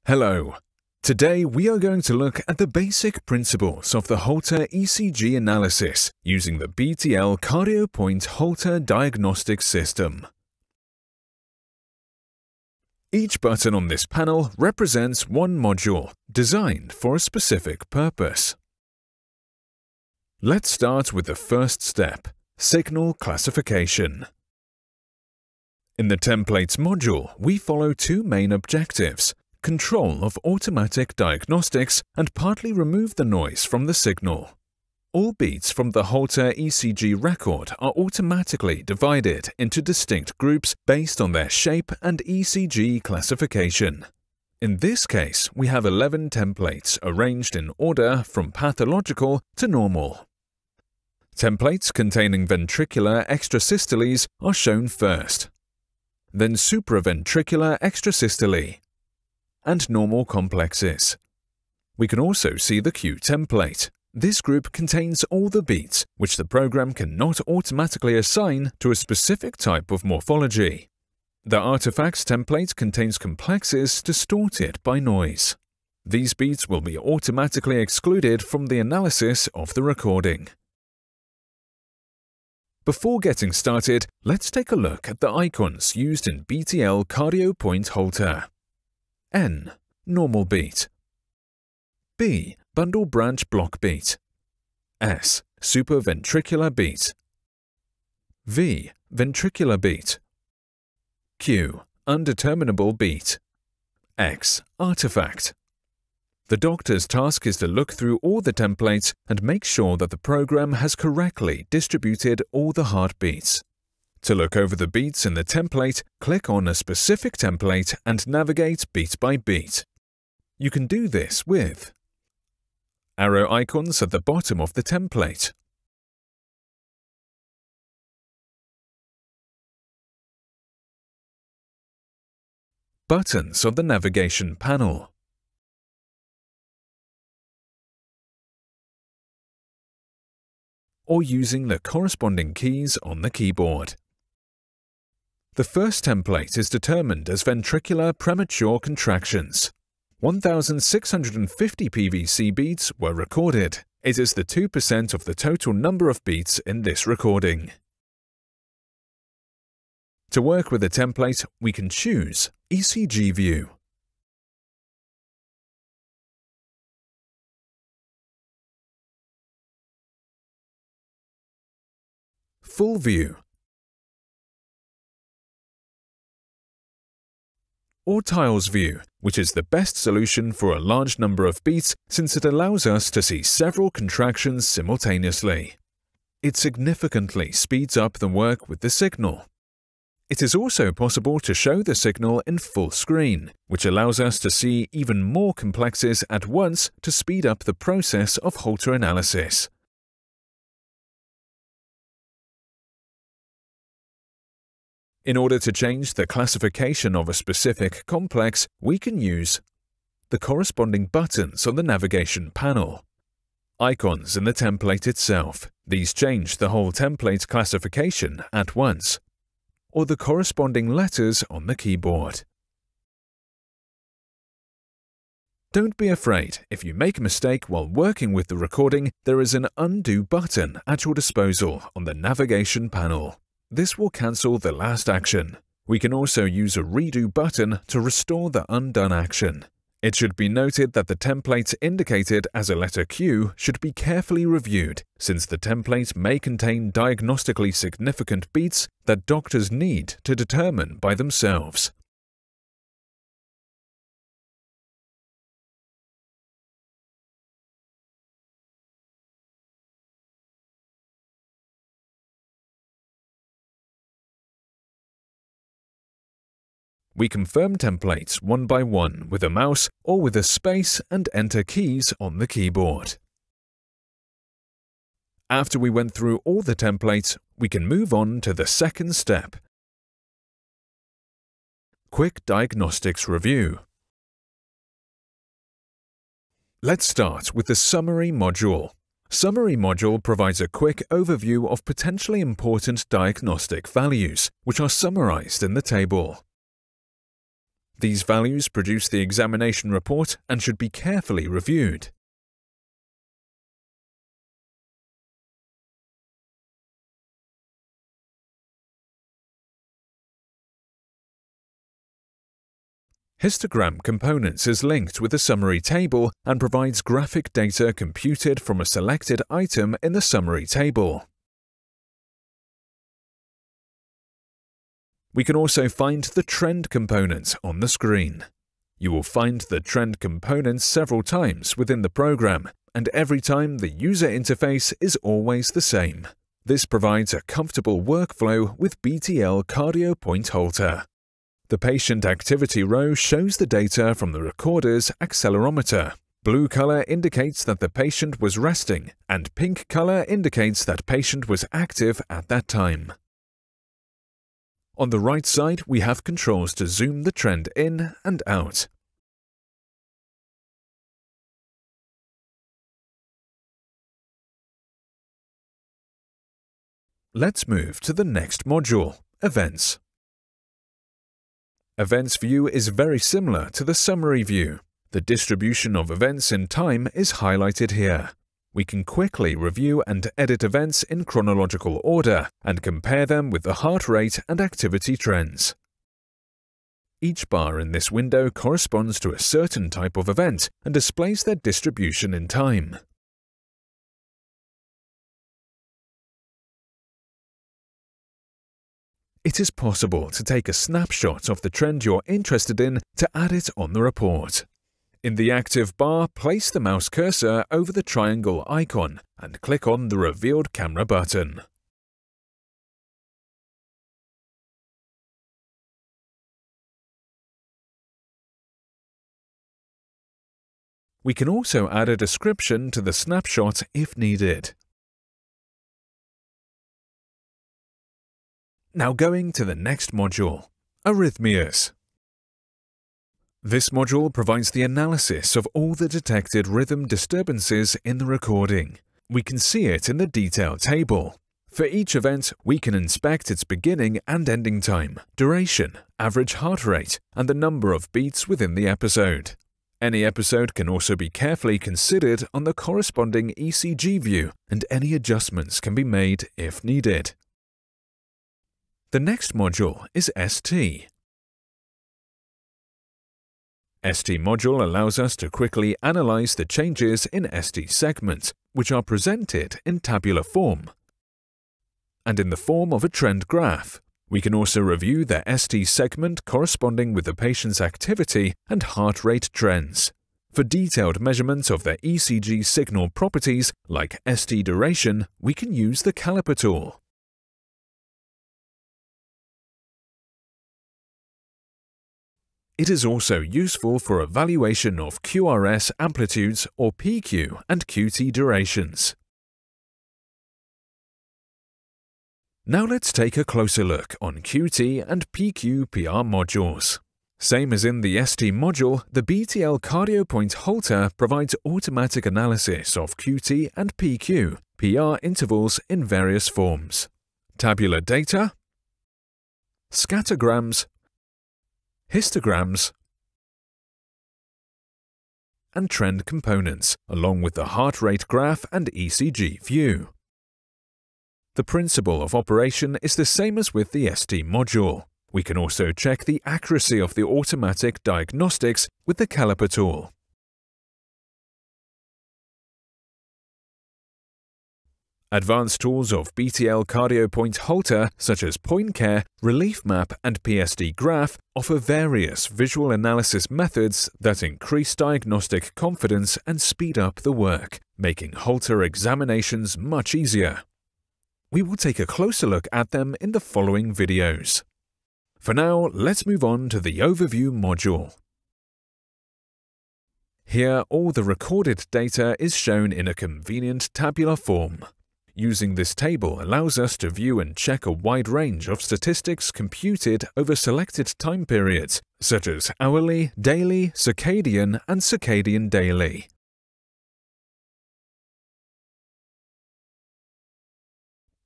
Hello. Today we are going to look at the basic principles of the Holter ECG analysis using the BTL CardioPoint Holter diagnostic system. Each button on this panel represents one module designed for a specific purpose. Let's start with the first step, signal classification. In the templates module, we follow two main objectives: control of automatic diagnostics and partly remove the noise from the signal. All beats from the Holter ECG record are automatically divided into distinct groups based on their shape and ECG classification. In this case, we have 11 templates arranged in order from pathological to normal. Templates containing ventricular extrasystoles are shown first, then supraventricular extrasystole, and normal complexes. We can also see the Q template. This group contains all the beats which the program cannot automatically assign to a specific type of morphology. The artifacts template contains complexes distorted by noise. These beats will be automatically excluded from the analysis of the recording. Before getting started, let's take a look at the icons used in BTL CardioPoint Holter. N. Normal beat. B. Bundle branch block beat. S. Supraventricular beat. V. Ventricular beat. Q. Undeterminable beat. X. Artifact. The doctor's task is to look through all the templates and make sure that the program has correctly distributed all the heartbeats. To look over the beats in the template, click on a specific template and navigate beat by beat. You can do this with arrow icons at the bottom of the template, buttons on the navigation panel, or using the corresponding keys on the keyboard. The first template is determined as ventricular premature contractions. 1,650 PVC beats were recorded. It is the 2% of the total number of beats in this recording. To work with the template, we can choose ECG View, Full View, or Tiles View, which is the best solution for a large number of beats since it allows us to see several contractions simultaneously. It significantly speeds up the work with the signal. It is also possible to show the signal in full screen, which allows us to see even more complexes at once to speed up the process of Holter analysis. In order to change the classification of a specific complex, we can use the corresponding buttons on the navigation panel, icons in the template itself. These change the whole template classification at once, or the corresponding letters on the keyboard. Don't be afraid. If you make a mistake while working with the recording, there is an undo button at your disposal on the navigation panel. This will cancel the last action. We can also use a redo button to restore the undone action. It should be noted that the template indicated as a letter Q should be carefully reviewed, since the template may contain diagnostically significant beats that doctors need to determine by themselves. We confirm templates one by one with a mouse or with a space and enter keys on the keyboard. After we went through all the templates, we can move on to the second step. Quick diagnostics review. Let's start with the summary module. Summary module provides a quick overview of potentially important diagnostic values, which are summarized in the table. These values produce the examination report and should be carefully reviewed. Histogram components is linked with a summary table and provides graphic data computed from a selected item in the summary table. We can also find the trend component on the screen. You will find the trend component several times within the program, and every time the user interface is always the same. This provides a comfortable workflow with BTL CardioPoint Holter. The patient activity row shows the data from the recorder's accelerometer. Blue color indicates that the patient was resting, and pink color indicates that patient was active at that time. On the right side, we have controls to zoom the trend in and out. Let's move to the next module, Events. Events view is very similar to the summary view. The distribution of events in time is highlighted here. We can quickly review and edit events in chronological order and compare them with the heart rate and activity trends. Each bar in this window corresponds to a certain type of event and displays their distribution in time. It is possible to take a snapshot of the trend you're interested in to add it on the report. In the active bar, place the mouse cursor over the triangle icon and click on the revealed camera button. We can also add a description to the snapshot if needed. Now going to the next module, Arrhythmias. This module provides the analysis of all the detected rhythm disturbances in the recording. We can see it in the detail table. For each event, we can inspect its beginning and ending time, duration, average heart rate, and the number of beats within the episode. Any episode can also be carefully considered on the corresponding ECG view, and any adjustments can be made if needed. The next module is ST. ST module allows us to quickly analyze the changes in ST segment, which are presented in tabular form and in the form of a trend graph. We can also review the ST segment corresponding with the patient's activity and heart rate trends. For detailed measurement of the ECG signal properties like ST duration, we can use the caliper tool. It is also useful for evaluation of QRS amplitudes or PQ and QT durations. Now let's take a closer look on QT and PQ/PR modules. Same as in the ST module, the BTL CardioPoint Holter provides automatic analysis of QT and PQ/PR intervals in various forms: tabular data, scattergrams, histograms, and trend components, along with the heart rate graph and ECG view. The principle of operation is the same as with the ST module. We can also check the accuracy of the automatic diagnostics with the caliper tool. Advanced tools of BTL CardioPoint Holter, such as Point Care, Relief Map, and PSD Graph, offer various visual analysis methods that increase diagnostic confidence and speed up the work, making Holter examinations much easier. We will take a closer look at them in the following videos. For now, let's move on to the Overview module. Here, all the recorded data is shown in a convenient tabular form. Using this table allows us to view and check a wide range of statistics computed over selected time periods, such as hourly, daily, circadian, and circadian daily.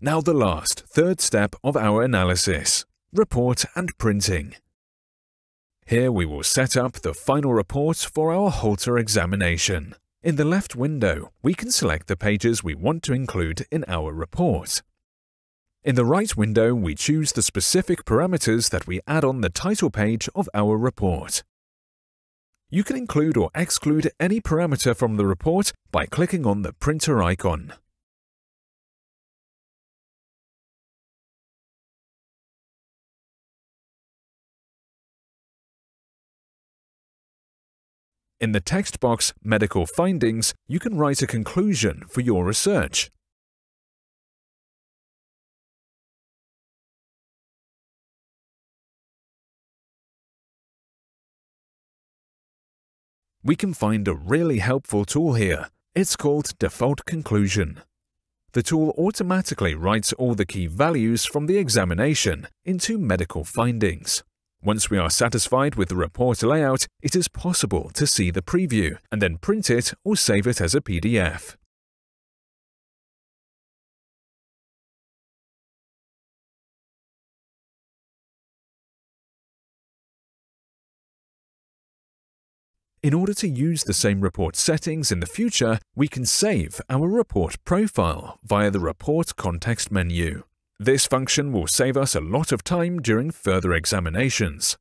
Now the last, third step of our analysis: report and printing. Here we will set up the final report for our Holter examination. In the left window, we can select the pages we want to include in our report. In the right window, we choose the specific parameters that we add on the title page of our report. You can include or exclude any parameter from the report by clicking on the printer icon. In the text box Medical Findings, you can write a conclusion for your research. We can find a really helpful tool here. It's called Default Conclusion. The tool automatically writes all the key values from the examination into medical findings. Once we are satisfied with the report layout, it is possible to see the preview and then print it or save it as a PDF. In order to use the same report settings in the future, we can save our report profile via the Report context menu. This function will save us a lot of time during further examinations.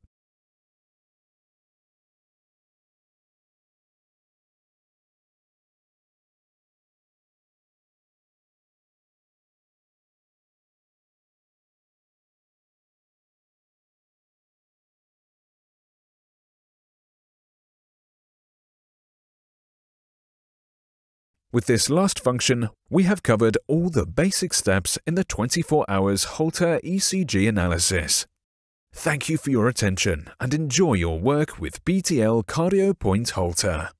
With this last function, we have covered all the basic steps in the 24 hours Holter ECG analysis. Thank you for your attention and enjoy your work with BTL CardioPoint Holter.